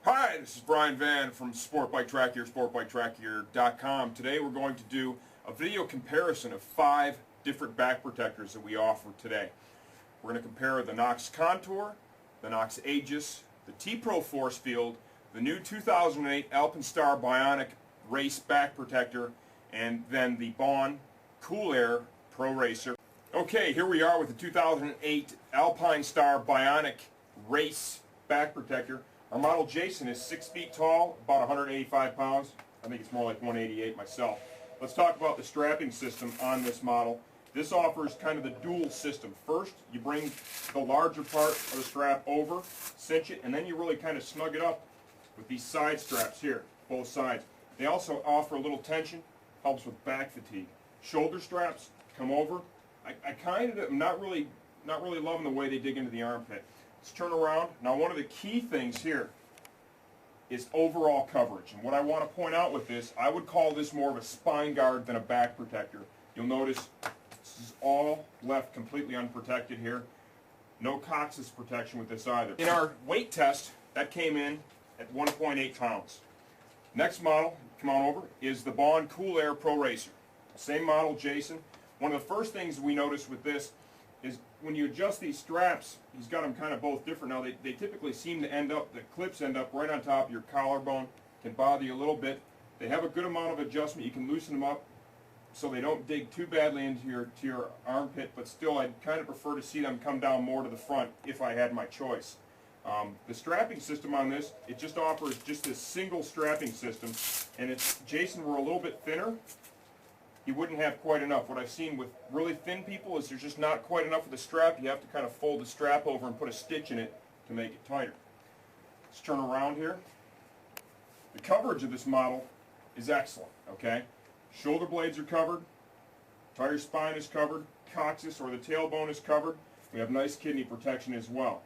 Hi, this is Brian Van from Sport Bike Track Gear, sportbiketrackgear.com. Today we're going to do a video comparison of 5 different back protectors that we offer today. We're going to compare the Knox Contour, the Knox Aegis, the T-Pro Force Field, the new 2008 Alpinestar Bionic Race Back Protector, and then the Bohn Cool Air Pro Racer. Okay, here we are with the 2008 Alpinestar Bionic Race Back Protector. Our model Jason is 6 feet tall, about 185 pounds. I think it's more like 188 myself. Let's talk about the strapping system on this model. This offers kind of the dual system. First, you bring the larger part of the strap over, cinch it, and then you really kind of snug it up with these side straps here, both sides. They also offer a little tension, helps with back fatigue. Shoulder straps come over. I kind of am not really loving the way they dig into the armpit. Let's turn around. Now, one of the key things here is overall coverage. And what I want to point out with this, I would call this more of a spine guard than a back protector. You'll notice this is all left completely unprotected here. No coccyx protection with this either. In our weight test, that came in at 1.8 pounds. Next model, come on over, is the Bohn Cool Air Pro Racer. Same model, Jason. One of the first things we noticed with this is when you adjust these straps, he's got them kind of both different. Now they typically seem to end up, the clips end up right on top of your collarbone, can bother you a little bit. They have a good amount of adjustment. You can loosen them up so they don't dig too badly into your armpit, but still I'd kind of prefer to see them come down more to the front if I had my choice. The strapping system on this, it just offers just this single strapping system, and if Jason were a little bit thinner, you wouldn't have quite enough. What I've seen with really thin people is there's just not quite enough of the strap. You have to kind of fold the strap over and put a stitch in it to make it tighter. Let's turn around here. The coverage of this model is excellent, okay? Shoulder blades are covered, entire spine is covered, coccyx or the tailbone is covered. We have nice kidney protection as well.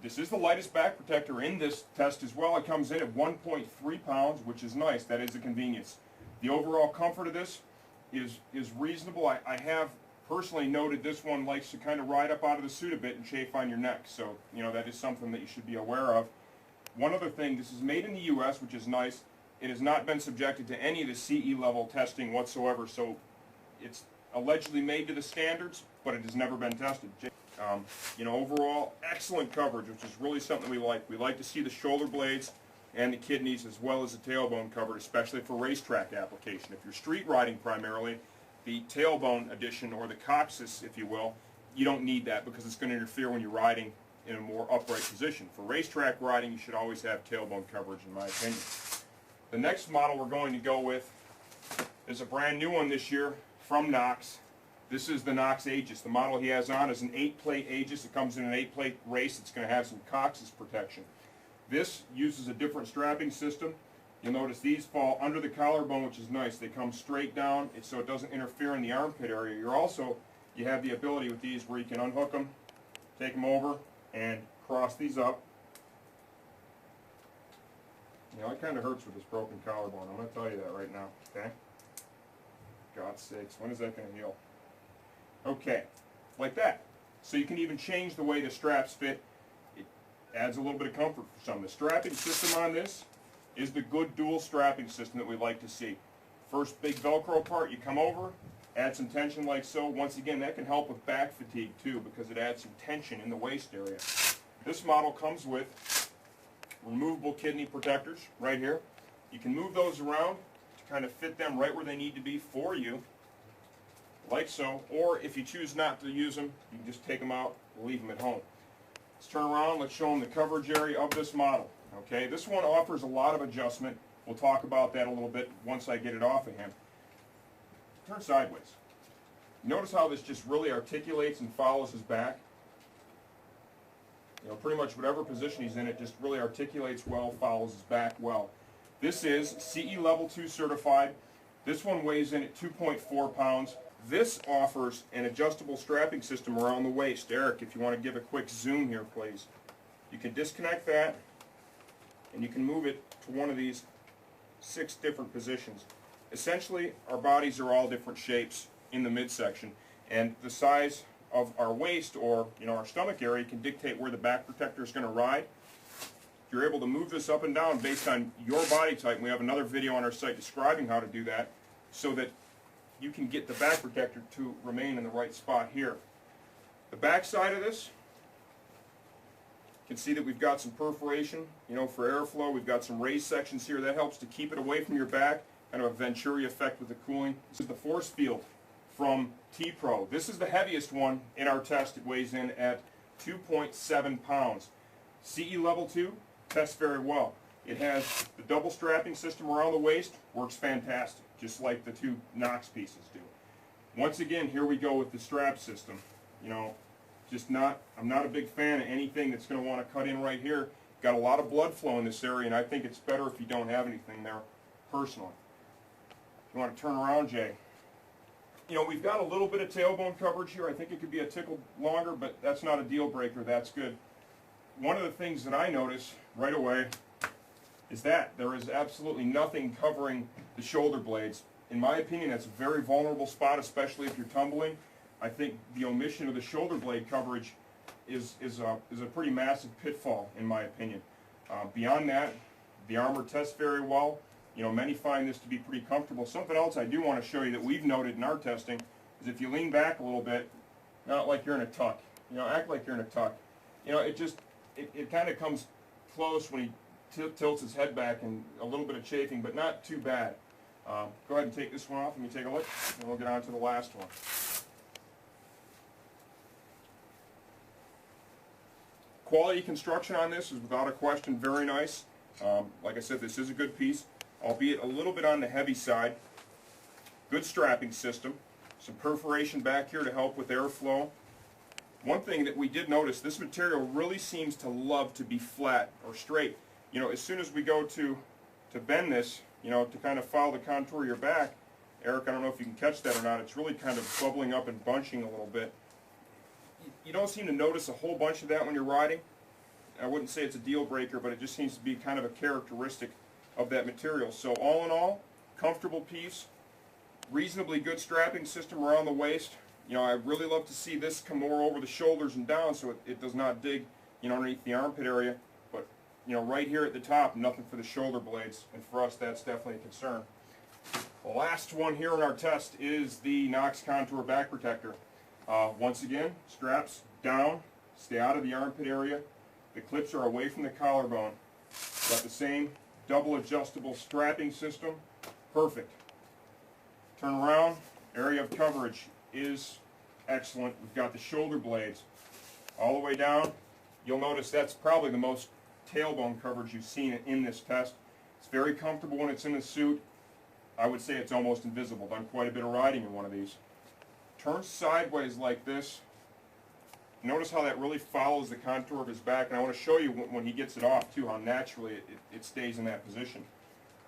This is the lightest back protector in this test as well. It comes in at 1.3 pounds, which is nice. That is a convenience. The overall comfort of this is reasonable. I have personally noted this one likes to kind of ride up out of the suit a bit and chafe on your neck. So, you know, that is something that you should be aware of. One other thing, this is made in the U.S., which is nice. It has not been subjected to any of the CE level testing whatsoever. So it's allegedly made to the standards, but it has never been tested. You know, overall, excellent coverage, which is really something we like. We like to see the shoulder blades and the kidneys as well as the tailbone covered, especially for racetrack application. If you're street riding primarily, the tailbone addition, or the coccyx, if you will, you don't need that because it's going to interfere when you're riding in a more upright position. For racetrack riding, you should always have tailbone coverage, in my opinion. The next model we're going to go with is a brand new one this year from Knox. This is the Knox Aegis. The model he has on is an 8-plate Aegis. It comes in an 8-plate race. It's going to have some coccyx protection. This uses a different strapping system. You'll notice these fall under the collarbone, which is nice. They come straight down so it doesn't interfere in the armpit area. You have the ability with these where you can unhook them, take them over, and cross these up. You know, it kind of hurts with this broken collarbone. I'm going to tell you that right now, okay? God's sakes, when is that going to heal? Okay, like that. So you can even change the way the straps fit. Adds a little bit of comfort for some. The strapping system on this is the good dual strapping system that we like to see. First big Velcro part, you come over, add some tension like so. Once again, that can help with back fatigue too because it adds some tension in the waist area. This model comes with removable kidney protectors right here. You can move those around to kind of fit them right where they need to be for you, like so. Or if you choose not to use them, you can just take them out and leave them at home. Let's turn around, let's show them the coverage area of this model. Okay, this one offers a lot of adjustment. We'll talk about that a little bit once I get it off of him. Turn sideways. Notice how this just really articulates and follows his back. You know, pretty much whatever position he's in, it just really articulates well, follows his back well. This is CE Level 2 certified. This one weighs in at 2.4 pounds. This offers an adjustable strapping system around the waist. Eric, if you want to give a quick zoom here, please. You can disconnect that, and you can move it to one of these 6 different positions. Essentially, our bodies are all different shapes in the midsection, and the size of our waist or our stomach area can dictate where the back protector is going to ride. You're able to move this up and down based on your body type, and we have another video on our site describing how to do that, so that you can get the back protector to remain in the right spot here. The back side of this, you can see that we've got some perforation, for airflow. We've got some raised sections here. That helps to keep it away from your back, kind of a Venturi effect with the cooling. This is the force field from T-Pro. This is the heaviest one in our test. It weighs in at 2.7 pounds. CE level 2 tests very well. It has the double strapping system around the waist, works fantastic, just like the two Knox pieces do. Once again, here we go with the strap system. I'm not a big fan of anything that's going to want to cut in right here. Got a lot of blood flow in this area, and I think it's better if you don't have anything there, personally. If you want to turn around, Jay. We've got a little bit of tailbone coverage here. I think it could be a tickle longer, but that's not a deal breaker. That's good. One of the things that I notice right away is that there is absolutely nothing covering the shoulder blades. In my opinion, that's a very vulnerable spot, especially if you're tumbling. I think the omission of the shoulder blade coverage is a pretty massive pitfall, in my opinion. Beyond that, the armor tests very well. Many find this to be pretty comfortable. Something else I do want to show you that we've noted in our testing is if you lean back a little bit, not like you're in a tuck. Act like you're in a tuck. It kind of comes close when he tilts his head back, and a little bit of chafing, but not too bad. Go ahead and take this one off. Let me take a look, and we'll get on to the last one. Quality construction on this is without a question very nice. Like I said, this is a good piece, albeit a little bit on the heavy side. Good strapping system. Some perforation back here to help with airflow. One thing that we did notice, this material really seems to love to be flat or straight. As soon as we go to bend this, to kind of follow the contour of your back, Eric, I don't know if you can catch that or not, it's really kind of bubbling up and bunching a little bit. You don't seem to notice a whole bunch of that when you're riding. I wouldn't say it's a deal breaker, but it just seems to be kind of a characteristic of that material. So all in all, comfortable piece, reasonably good strapping system around the waist. I'd really love to see this come more over the shoulders and down so it does not dig, underneath the armpit area. But, right here at the top, nothing for the shoulder blades. And for us, that's definitely a concern. The last one here in our test is the Knox Contour Back Protector. Once again, straps down, stay out of the armpit area. The clips are away from the collarbone. Got the same double adjustable strapping system. Perfect. Turn around, area of coverage is excellent. We've got the shoulder blades all the way down. You'll notice that's probably the most tailbone coverage you've seen in this test. It's very comfortable when it's in the suit. I would say it's almost invisible. Done quite a bit of riding in one of these. Turn sideways like this. Notice how that really follows the contour of his back, and I want to show you when he gets it off too, how naturally it stays in that position.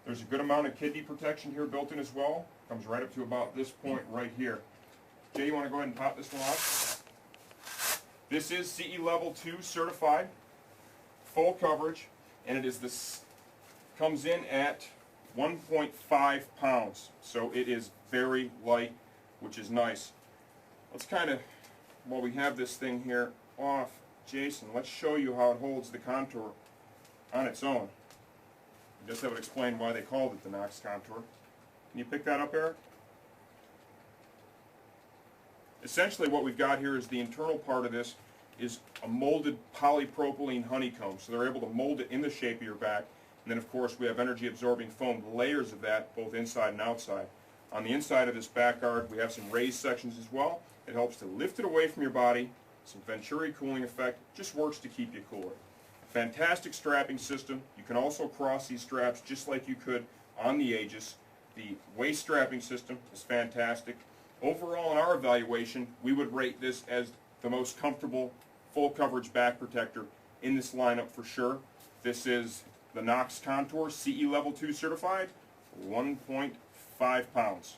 There's a good amount of kidney protection here built in as well. Comes right up to about this point right here. Jay, you want to go ahead and pop this one off? This is CE level 2 certified, full coverage, and it is comes in at 1.5 pounds. So it is very light, which is nice. Let's kind of, while we have this thing here off, Jason, let's show you how it holds the contour on its own. I guess that would explain why they called it the Knox Contour. Can you pick that up, Eric? Essentially what we've got here is the internal part of this is a molded polypropylene honeycomb. So they're able to mold it in the shape of your back. And then of course we have energy absorbing foam, layers of that, both inside and outside. On the inside of this back guard we have some raised sections as well. It helps to lift it away from your body. Some Venturi cooling effect. Just works to keep you cooler. Fantastic strapping system. You can also cross these straps just like you could on the Aegis. The waist strapping system is fantastic. Overall, in our evaluation, we would rate this as the most comfortable full coverage back protector in this lineup for sure. This is the Knox Contour CE Level 2 certified, 1.5 pounds.